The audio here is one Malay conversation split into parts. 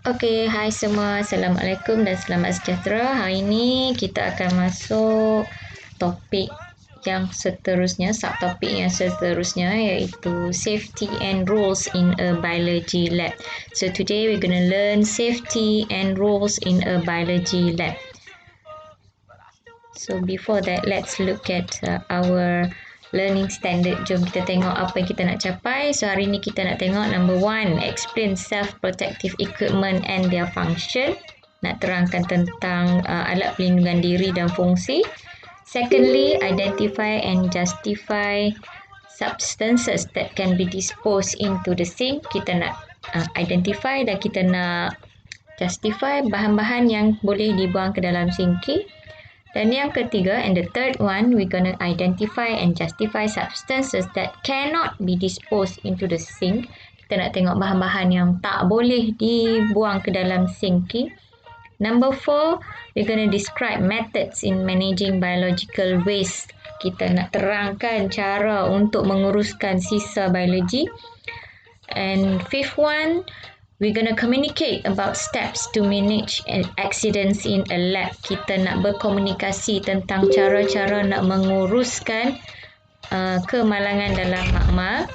Okey, hai semua. Assalamualaikum dan selamat sejahtera. Hari ini kita akan masuk topik yang seterusnya, subtopik yang seterusnya iaitu safety and rules in a biology lab. So today we're going to learn safety and rules in a biology lab. So before that, let's look at our learning standard. Jom kita tengok apa yang kita nak capai. So hari ni kita nak tengok number 1, explain self-protective equipment and their function. Nak terangkan tentang alat pelindungan diri dan fungsi. Secondly, identify and justify substances that can be disposed into the sink. Kita nak identify dan kita nak justify bahan-bahan yang boleh dibuang ke dalam sinki. Dan yang ketiga, and the third one, we're going to identify and justify substances that cannot be disposed into the sink. Kita nak tengok bahan-bahan yang tak boleh dibuang ke dalam sinki. Number 4, we're going to describe methods in managing biological waste. Kita nak terangkan cara untuk menguruskan sisa biologi. And fifth one, we're going to communicate about steps to manage accidents in a lab. Kita nak berkomunikasi tentang cara-cara nak menguruskan kemalangan dalam makmal.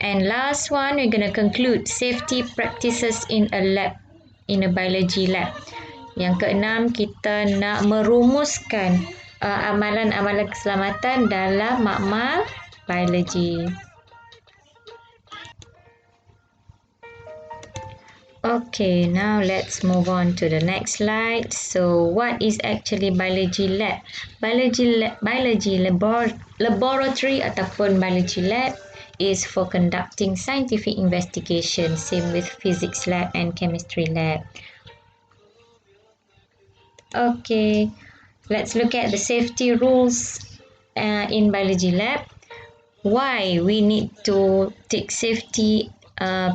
And last one, we're going to conclude safety practices in a lab, in a biology lab. Yang keenam, kita nak merumuskan amalan-amalan keselamatan dalam makmal biologi. Okay, now let's move on to the next slide. So, what is actually biology lab? Biology laboratory ataupun biology lab is for conducting scientific investigation. Same with physics lab and chemistry lab. Okay, let's look at the safety rules in biology lab. Why we need to take safety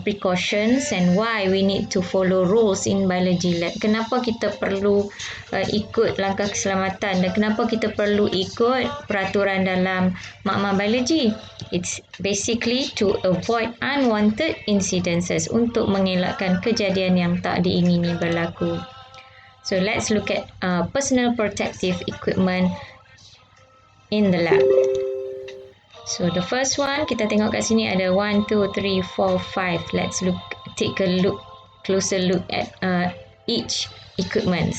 precautions and why we need to follow rules in biology lab. Kenapa kita perlu ikut langkah keselamatan dan kenapa kita perlu ikut peraturan dalam makmal biologi? It's basically to avoid unwanted incidences, untuk mengelakkan kejadian yang tak diingini berlaku. So let's look at personal protective equipment in the lab. So the first one, kita tengok kat sini ada 1, 2, 3, 4, 5. Let's take a closer look at each equipment.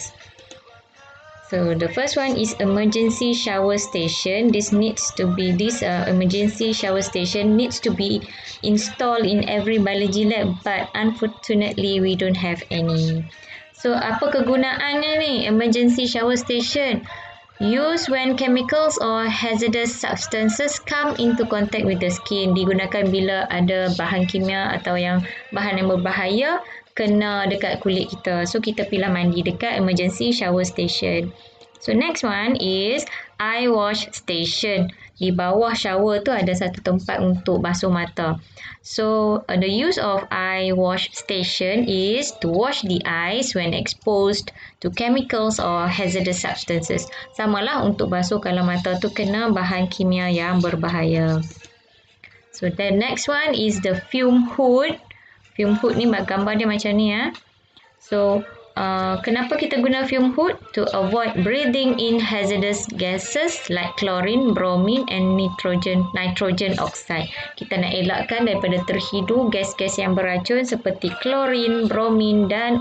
So the first one is emergency shower station. This emergency shower station needs to be installed in every biology lab, but unfortunately we don't have any. So apa kegunaannya ni emergency shower station? Used when chemicals or hazardous substances come into contact with the skin. Digunakan bila ada bahan kimia atau bahan yang berbahaya kena dekat kulit kita. So kita pilih mandi dekat emergency shower station. So next one is eye wash station. Di bawah shower tu ada satu tempat untuk basuh mata. So the use of eye wash station is to wash the eyes when exposed to chemicals or hazardous substances. Samalah untuk basuh kalau mata tu kena bahan kimia yang berbahaya. So the next one is the fume hood. Fume hood ni gambar dia macam ni ya. So kenapa kita guna fume hood? To avoid breathing in hazardous gases like chlorine, bromine and nitrogen oxide. Kita nak elakkan daripada terhidu gas-gas yang beracun seperti chlorine, bromine dan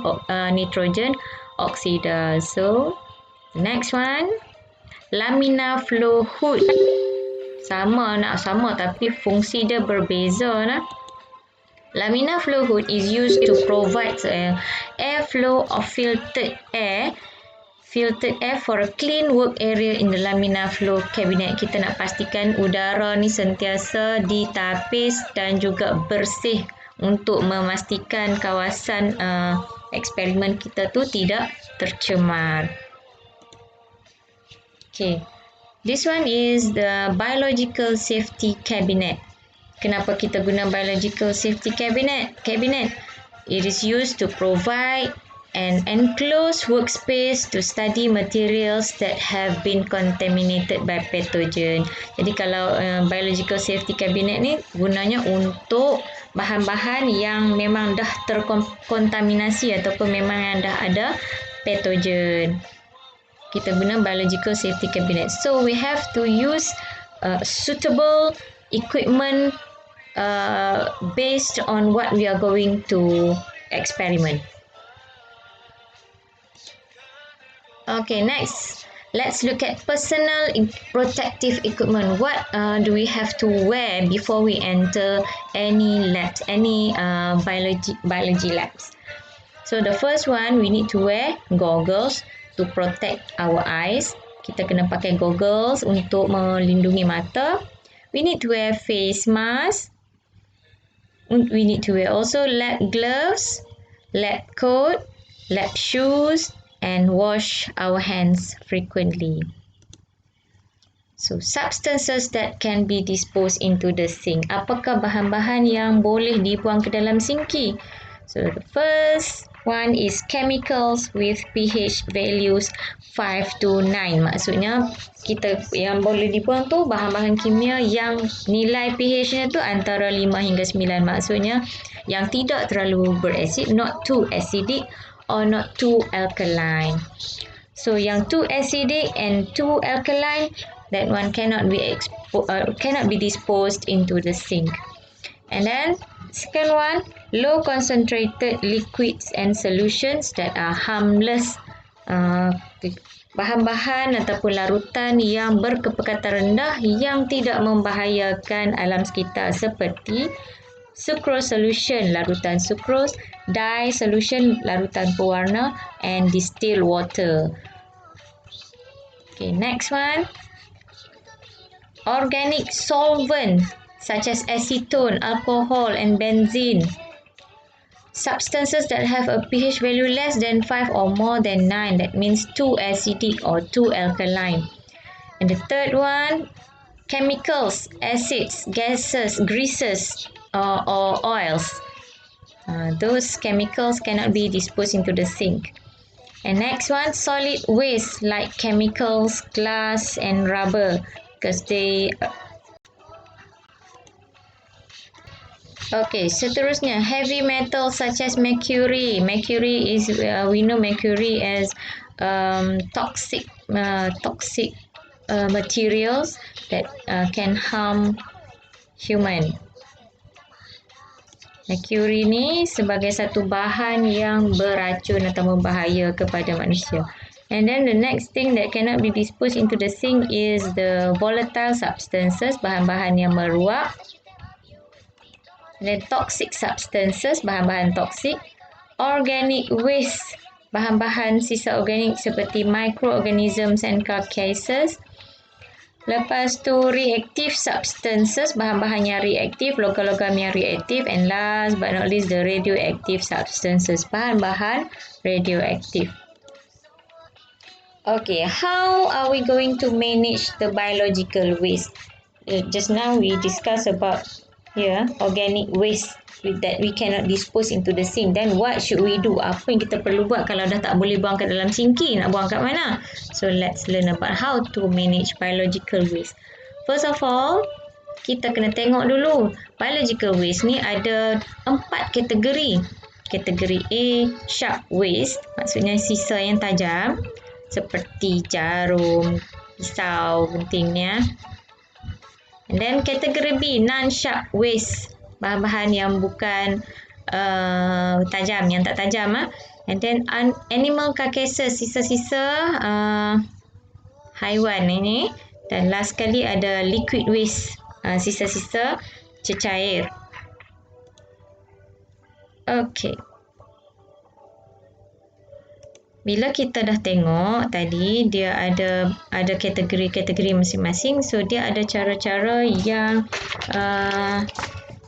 nitrogen oksida. So, next one, laminar flow hood. Sama tapi fungsi dia berbeza nah. Laminar flow hood is used to provide airflow of filtered air for a clean work area in the laminar flow cabinet. Kita nak pastikan udara ni sentiasa ditapis dan juga bersih untuk memastikan kawasan eksperimen kita tu tidak tercemar. Okay, this one is the biological safety cabinet. Kenapa kita guna biological safety cabinet? It is used to provide an enclosed workspace to study materials that have been contaminated by pathogen. Jadi kalau biological safety cabinet ni gunanya untuk bahan-bahan yang memang dah terkontaminasi ataupun memang yang dah ada pathogen. Kita guna biological safety cabinet. So we have to use suitable equipment based on what we are going to experiment. Okay, next, let's look at personal protective equipment. What do we have to wear before we enter any labs, any biology labs? So the first one, we need to wear goggles to protect our eyes. Kita kena pakai goggles untuk melindungi mata. We need to wear face mask. We need to wear also lab gloves, lab coat, lab shoes, and wash our hands frequently. So, substances that can be disposed into the sink. Apakah bahan-bahan yang boleh dibuang ke dalam sinki? So, the first one is chemicals with pH values 5 to 9. Maksudnya, kita yang boleh dibuang tu bahan-bahan kimia yang nilai pH-nya tu antara 5 hingga 9. Maksudnya, yang tidak terlalu berasid, not too acidic, or not too alkaline. So yang too acidic and too alkaline, that one cannot be disposed into the sink. And then second one, low concentrated liquids and solutions that are harmless. Bahan-bahan ataupun larutan yang berkepekatan rendah yang tidak membahayakan alam sekitar seperti sucrose solution, larutan sucrose, dye solution, larutan pewarna, and distilled water. Okay, next one. Organic solvent such as acetone, alcohol, and benzene. Substances that have a pH value less than 5 or more than 9, that means too acidic or too alkaline. And the third one, chemicals, acids, gases, greases, or oils. Those chemicals cannot be disposed into the sink. And next one, solid waste like chemicals, glass, and rubber, because they. Okay, seterusnya, heavy metals such as mercury. Mercury is we know mercury as toxic materials that can harm human. Mercury ni sebagai satu bahan yang beracun atau berbahaya kepada manusia. And then the next thing that cannot be disposed into the sink is the volatile substances, bahan-bahan yang meruap. And then toxic substances, bahan-bahan toksik. Organic waste, bahan-bahan sisa organik seperti microorganisms and carcasses. Lepas tu reactive substances, bahan-bahan yang reaktif, logam-logam yang reaktif, and last but not least the radioactive substances, bahan-bahan radioaktif. Okay, how are we going to manage the biological waste? Just now we discussed about organic waste that we cannot dispose into the sink. Then what should we do? Apa yang kita perlu buat kalau dah tak boleh buang kat dalam sinki? Nak buang kat mana? So let's learn about how to manage biological waste. First of all, kita kena tengok dulu. Biological waste ni ada 4 kategori. Kategori A, sharp waste, maksudnya sisa yang tajam seperti jarum, pisau, guntingnya. And then kategori B, non-sharp waste, bahan-bahan yang bukan tajam, yang tak tajam. And then animal carcasses, sisa-sisa haiwan ini. Dan last sekali ada liquid waste, sisa-sisa cecair. Okay. Bila kita dah tengok tadi, dia ada kategori-kategori masing-masing. So dia ada cara-cara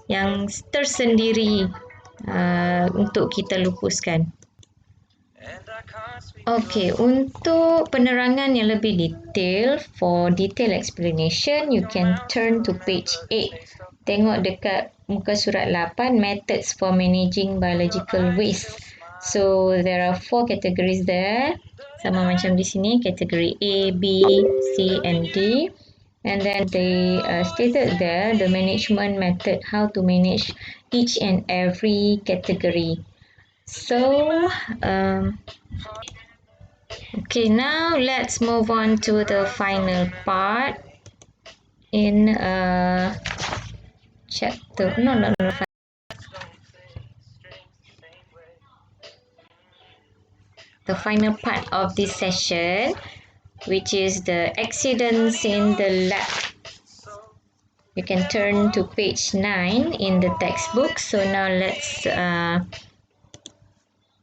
yang tersendiri untuk kita lupuskan. Okey, untuk penerangan yang lebih detail, for detailed explanation, you can turn to page 8. Tengok dekat muka surat 8, methods for managing biological waste. So there are 4 categories there. Sama macam di sini, category A, B, C and D. And then they stated there the management method, how to manage each and every category. So, okay, now let's move on to the final part in chapter, no, the final part of this session, which is the accidents in the lab. You can turn to page 9 in the textbook. So now let's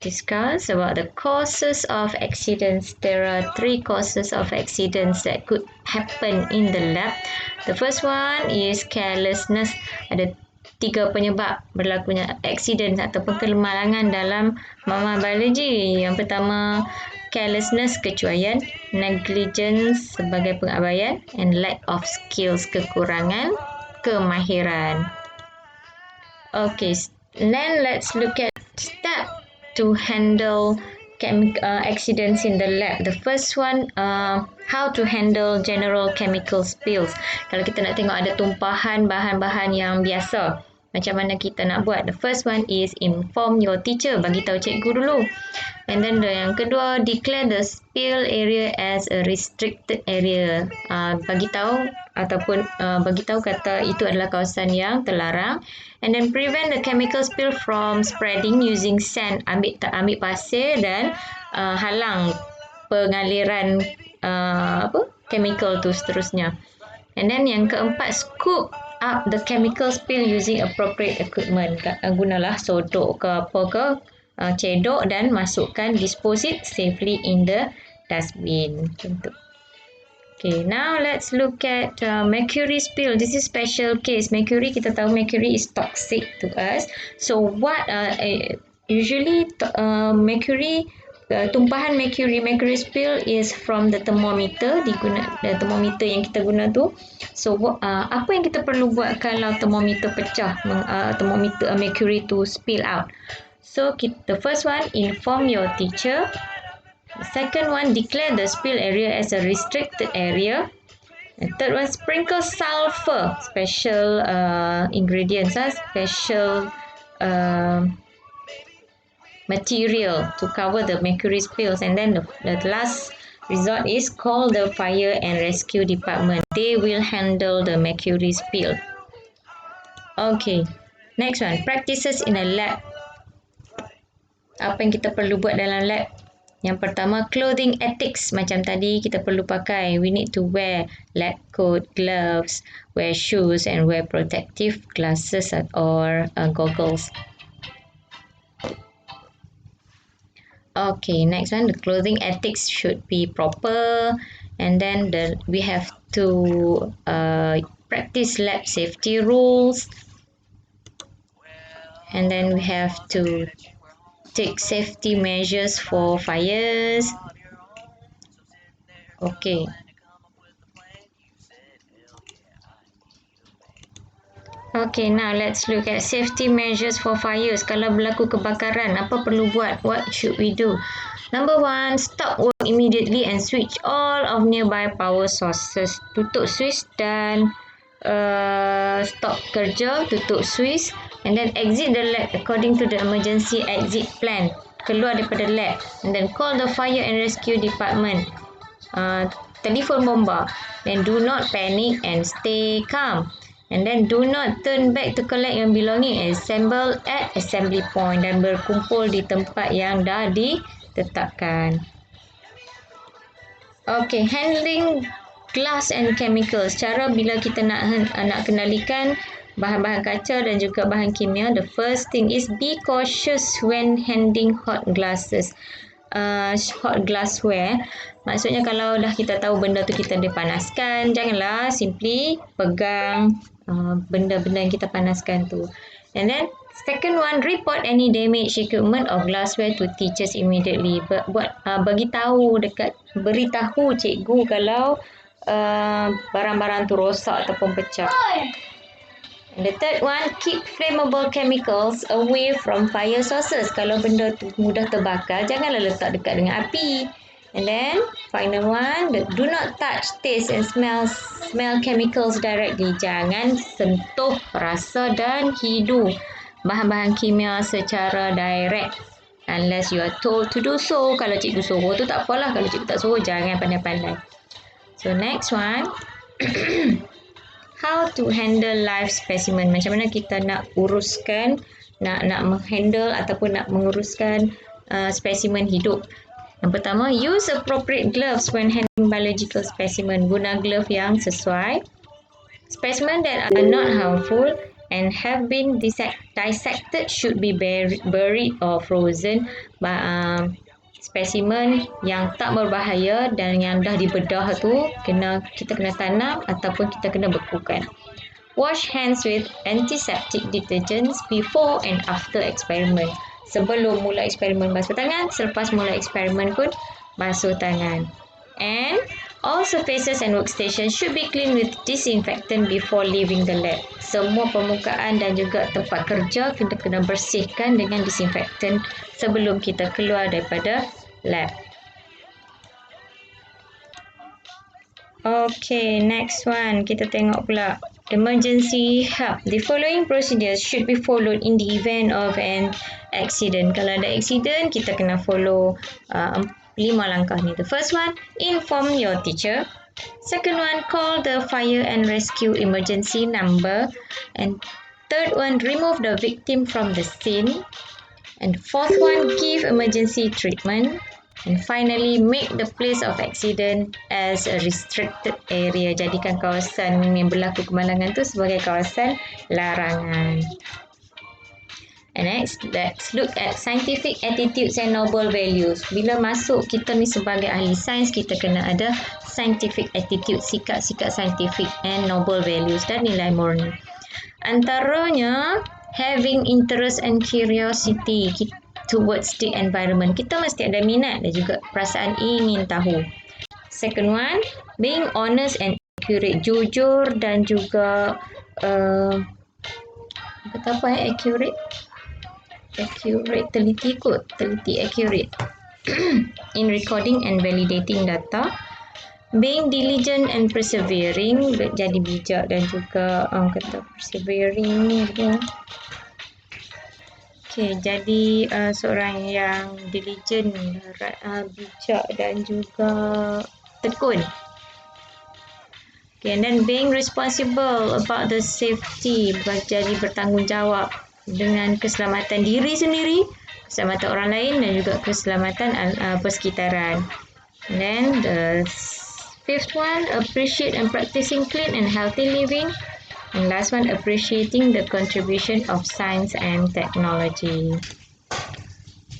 discuss about the causes of accidents. There are 3 causes of accidents that could happen in the lab. The first one is carelessness. Ada 3 penyebab berlakunya accident ataupun kemalangan dalam mama biologi. Yang pertama, carelessness, kecuaian, negligence sebagai pengabaian, and lack of skills, kekurangan kemahiran. Okay, then let's look at step to handle accidents in the lab. The first one, how to handle general chemical spills. Kalau kita nak tengok ada tumpahan bahan-bahan yang biasa, macam mana kita nak buat? The first one is inform your teacher, bagi tahu cikgu dulu. And then yang kedua, declare the spill area as a restricted area. Bagi tahu ataupun bagi tahu kata itu adalah kawasan yang terlarang. And then prevent the chemical spill from spreading using sand. Ambil pasir dan halang pengaliran chemical tu seterusnya. And then yang keempat, scoop up the chemical spill using appropriate equipment. Gunalah sodok ke apa ke, cedok dan masukkan, dispose it safely in the dustbin. Contoh. Okay, now let's look at mercury spill. This is special case. Mercury, kita tahu mercury is toxic to us. So what usually mercury, tumpahan mercury spill is from the thermometer, thermometer yang kita guna tu. So apa yang kita perlu buat kalau thermometer pecah, thermometer mercury to spill out? So the first one, inform your teacher. The second one, declare the spill area as a restricted area. The third one, sprinkle sulfur, special ingredients, special material to cover the mercury spills. And then the last resort is call the fire and rescue department. They will handle the mercury spill. Okay, next one, practices in a lab. Apa yang kita perlu buat dalam lab? Yang pertama, clothing ethics. Macam tadi kita perlu pakai, we need to wear lab coat, gloves, wear shoes and wear protective glasses or goggles. Okay, next one, the clothing ethics should be proper, and then we have to practice lab safety rules, and then we have to take safety measures for fires. Okay. Okay, now let's look at safety measures for fires. Kalau berlaku kebakaran, apa perlu buat? What should we do? Number 1, stop work immediately and switch all of nearby power sources. Tutup switch dan stop kerja, tutup switch, and then exit the lab according to the emergency exit plan. Keluar daripada lab, and then call the fire and rescue department. Telefon bomba. Then do not panic and stay calm. And then do not turn back to collect your belonging. Assemble at assembly point dan berkumpul di tempat yang dah ditetapkan. Okay, handling glass and chemicals. Cara bila kita nak kendalikan bahan-bahan kaca dan juga bahan kimia, the first thing is be cautious when handling hot glasses. Hot glassware, maksudnya kalau dah kita tahu benda tu kita dipanaskan, janganlah simply pegang benda-benda yang kita panaskan tu. And then second one, report any damage equipment or glassware to teachers immediately. Beritahu cikgu kalau barang-barang tu rosak ataupun pecah. And the third one, keep flammable chemicals away from fire sources. Kalau benda tu mudah terbakar, janganlah letak dekat dengan api. And then, final one, do not touch, taste and smell chemicals directly. Jangan sentuh, rasa dan hidup bahan-bahan kimia secara direct. Unless you are told to do so. Kalau cikgu suruh tu tak apalah. Kalau cikgu tak suruh, jangan pandai-pandai. So, next one. How to handle live specimen. Macam mana kita nak uruskan, nak menghandle ataupun nak menguruskan spesimen hidup. Yang pertama, use appropriate gloves when handling biological specimen. Guna glove yang sesuai. Specimen that are not harmful and have been dissected should be buried or frozen. Spesimen yang tak berbahaya dan yang dah dibedah tu kita kena tanam ataupun kita kena bekukan. Wash hands with antiseptic detergents before and after experiment. Sebelum mula eksperimen basuh tangan, selepas mula eksperimen pun basuh tangan. And all surfaces and workstations should be cleaned with disinfectant before leaving the lab. Semua permukaan dan juga tempat kerja kita kena bersihkan dengan disinfectant sebelum kita keluar daripada lab. Okay, next one. Kita tengok pula. Emergency help. The following procedures should be followed in the event of an accident. Kalau ada accident, kita kena follow 5 langkah ni. The first one, inform your teacher. Second one, call the fire and rescue emergency number. And third one, remove the victim from the scene. And fourth one, give emergency treatment. And finally, make the place of accident as a restricted area. Jadikan kawasan yang berlaku kemalangan tu sebagai kawasan larangan. And next, let's look at scientific attitudes and noble values. Bila masuk kita ni sebagai ahli sains, kita kena ada scientific attitude, sikap-sikap scientific and noble values dan nilai murni. Antaranya, having interest and curiosity towards the environment. Kita mesti ada minat dan juga perasaan ingin tahu. Second one, being honest and accurate. Jujur dan juga accurate? Accurate, teliti kot. Teliti, accurate. In recording and validating data. Being diligent and persevering. Jadi bijak dan juga persevering ni dia. Okay, jadi seorang yang diligent, bijak dan juga tekun. Okay, and then being responsible about the safety, jadi bertanggungjawab dengan keselamatan diri sendiri, keselamatan orang lain dan juga keselamatan persekitaran. And then the fifth one, appreciate and practicing clean and healthy living. And last one, appreciating the contribution of science and technology.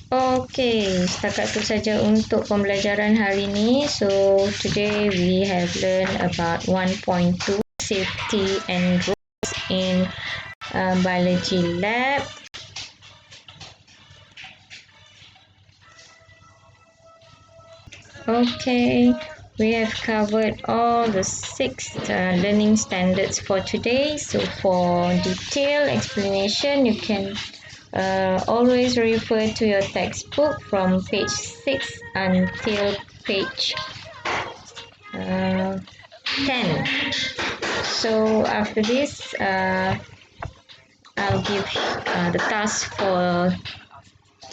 Okay, setakat itu saja untuk pembelajaran hari ini. So, today we have learned about 1.2 safety and rules in biology lab. Okay. We have covered all the 6 learning standards for today. So for detailed explanation, you can always refer to your textbook from page 6 until page 10. So after this, I'll give the task for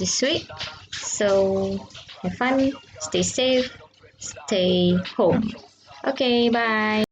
this week. So have fun, stay safe, stay home. Okay, bye.